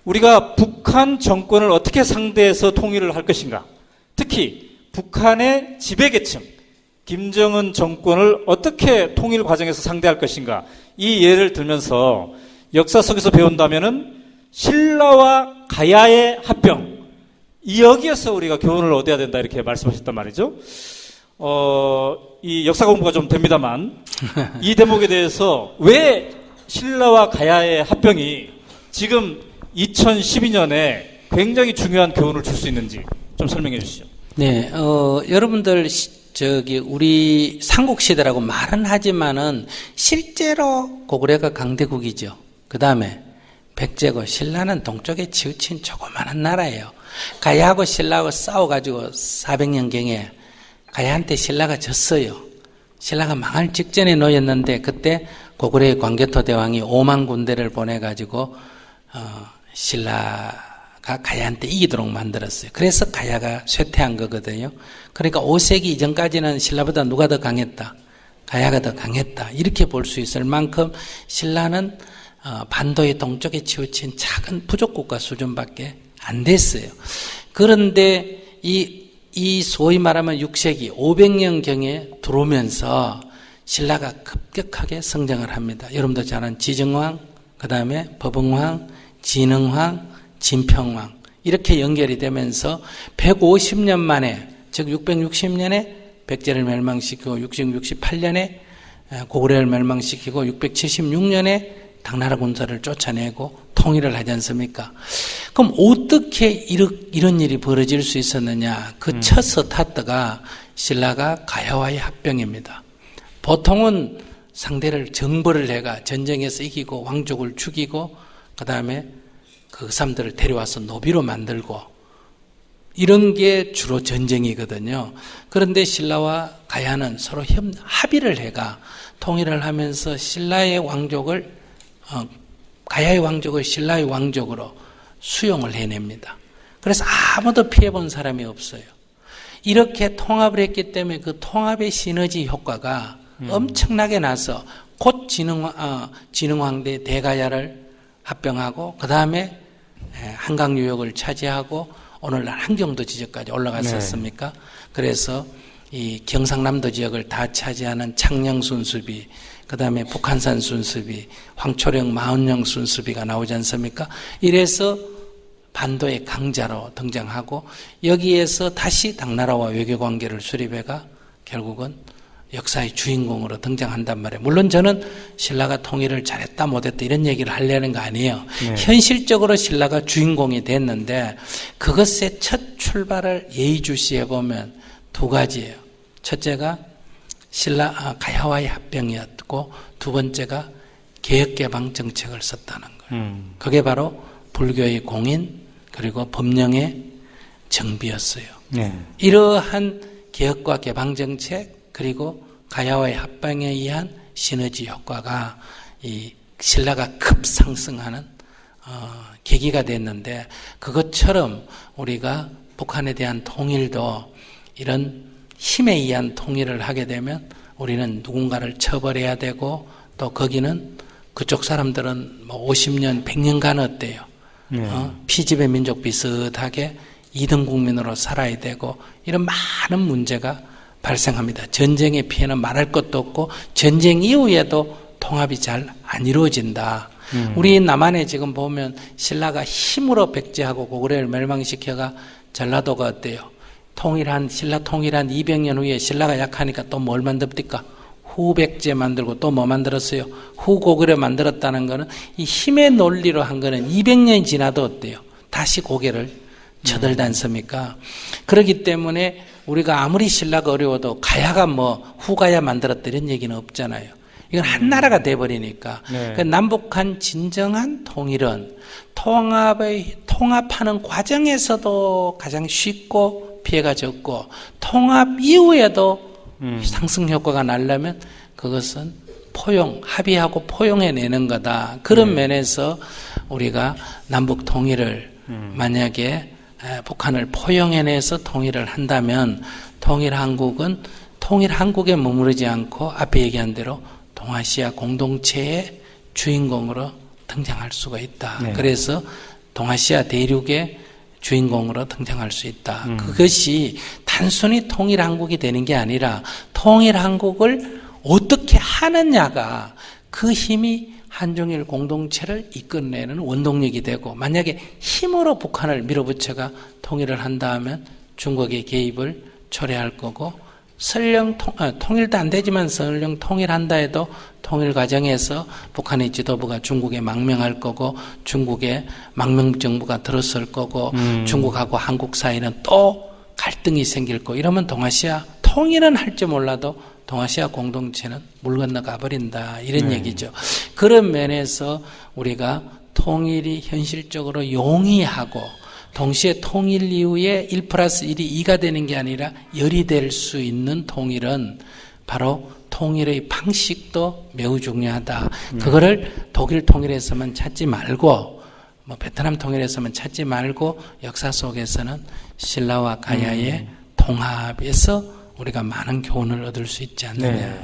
우리가 북한 정권을 어떻게 상대해서 통일을 할 것인가, 특히 북한의 지배계층, 김정은 정권을 어떻게 통일 과정에서 상대할 것인가, 이 예를 들면서 역사 속에서 배운다면은 신라와 가야의 합병, 여기에서 우리가 교훈을 얻어야 된다, 이렇게 말씀하셨단 말이죠. 이 역사 공부가 좀 됩니다만 이 대목에 대해서 왜 신라와 가야의 합병이 지금 2012년에 굉장히 중요한 교훈을 줄 수 있는지 좀 설명해 주시죠. 네, 여러분들 우리 삼국시대라고 말은 하지만은 실제로 고구려가 강대국이죠. 그 다음에 백제고 신라는 동쪽에 치우친 조그마한 나라예요. 가야하고 신라하고 싸워가지고 400년경에 가야한테 신라가 졌어요. 신라가 망할 직전에 놓였는데 그때 고구려의 광개토 대왕이 5만 군대를 보내가지고 신라가 가야한테 이기도록 만들었어요. 그래서 가야가 쇠퇴한 거거든요. 그러니까 5세기 이전까지는 신라보다 누가 더 강했다? 가야가 더 강했다. 이렇게 볼 수 있을 만큼 신라는 반도의 동쪽에 치우친 작은 부족국가 수준밖에 안 됐어요. 그런데 이 소위 말하면 6세기 500년경에 들어오면서 신라가 급격하게 성장을 합니다. 여러분도 잘 아는 지정왕, 그 다음에 법흥왕, 진흥왕, 진평왕, 이렇게 연결이 되면서 150년 만에, 즉 660년에 백제를 멸망시키고 668년에 고구려를 멸망시키고 676년에 당나라 군사를 쫓아내고 통일을 하지 않습니까? 그럼 어떻게 이런 일이 벌어질 수 있었느냐? 그 첫 스타트가 신라가 가야와의 합병입니다. 보통은 상대를 정벌을 해가 전쟁에서 이기고 왕족을 죽이고 그 다음에 그 사람들을 데려와서 노비로 만들고 이런 게 주로 전쟁이거든요. 그런데 신라와 가야는 서로 합의를 해가 통일을 하면서 신라의 왕족을 가야의 왕족을 신라의 왕족으로 수용을 해냅니다. 그래서 아무도 피해본 사람이 없어요. 이렇게 통합을 했기 때문에 그 통합의 시너지 효과가 엄청나게 나서 곧 진흥왕대 대가야를 합병하고 그 다음에 한강유역을 차지하고 오늘날 한경도 지역까지 올라갔었습니까? 네. 그래서 이 경상남도 지역을 다 차지하는 창녕순수비, 그 다음에 북한산 순수비, 황초령 마흔령 순수비가 나오지 않습니까? 이래서 반도의 강자로 등장하고 여기에서 다시 당나라와 외교관계를 수립해가 결국은 역사의 주인공으로 등장한단 말이에요. 물론 저는 신라가 통일을 잘했다 못했다 이런 얘기를 하려는 거 아니에요. 네. 현실적으로 신라가 주인공이 됐는데 그것의 첫 출발을 예의주시해 보면 두 가지예요. 첫째가 가야와의 합병이었고 두 번째가 개혁개방 정책을 썼다는 거예요. 그게 바로 불교의 공인 그리고 법령의 정비였어요. 네. 이러한 개혁과 개방 정책 그리고 가야와의 합병에 의한 시너지 효과가 이 신라가 급상승하는 계기가 됐는데 그것처럼 우리가 북한에 대한 통일도 이런 힘에 의한 통일을 하게 되면 우리는 누군가를 처벌해야 되고 또 거기는 그쪽 사람들은 뭐 50년, 100년간 어때요? 피지배 민족 비슷하게 2등 국민으로 살아야 되고 이런 많은 문제가 발생합니다. 전쟁의 피해는 말할 것도 없고 전쟁 이후에도 통합이 잘 안 이루어진다. 우리 남한에 지금 보면 신라가 힘으로 백제하고 고구려를 멸망시켜가 전라도가 어때요? 신라 통일한 200년 후에 신라가 약하니까 또 뭘 만듭니까? 후백제 만들고 또 뭐 만들었어요? 후고구려 만들었다는 거는 이 힘의 논리로 한 거는 200년이 지나도 어때요? 다시 고개를 쳐들지 않습니까? 그렇기 때문에 우리가 아무리 신라가 어려워도 가야가 뭐 후가야 만들었다 이런 얘기는 없잖아요. 이건 한 나라가 돼버리니까. 네. 그러니까 남북한 진정한 통일은 통합하는 과정에서도 가장 쉽고 피해가 적고 통합 이후에도 상승 효과가 나려면 그것은 합의하고 포용해내는 거다. 그런 면에서 우리가 남북 통일을 만약에 북한을 포용해내서 통일을 한다면 통일 한국에 머무르지 않고 앞에 얘기한 대로 동아시아 공동체의 주인공으로 등장할 수가 있다. 네. 그래서 동아시아 대륙의 주인공으로 등장할 수 있다. 그것이 단순히 통일한국이 되는 게 아니라 통일한국을 어떻게 하느냐가 그 힘이 한중일 공동체를 이끌어내는 원동력이 되고, 만약에 힘으로 북한을 밀어붙여가 통일을 한다면 중국의 개입을 초래할 거고, 설령 통일도 안 되지만 설령 통일한다 해도 통일 과정에서 북한의 지도부가 중국에 망명할 거고, 중국의 망명 정부가 들어설 거고, 중국하고 한국 사이는 또 갈등이 생길 거. 이러면 동아시아 통일은 할지 몰라도 동아시아 공동체는 물 건너가 버린다, 이런 얘기죠. 그런 면에서 우리가 통일이 현실적으로 용이하고, 동시에 통일 이후에 1+1이 2가 되는 게 아니라 열이 될 수 있는 통일은 바로 통일의 방식도 매우 중요하다. 그거를 독일 통일에서만 찾지 말고, 베트남 통일에서만 찾지 말고, 역사 속에서는 신라와 가야의 통합에서 우리가 많은 교훈을 얻을 수 있지 않느냐. 네.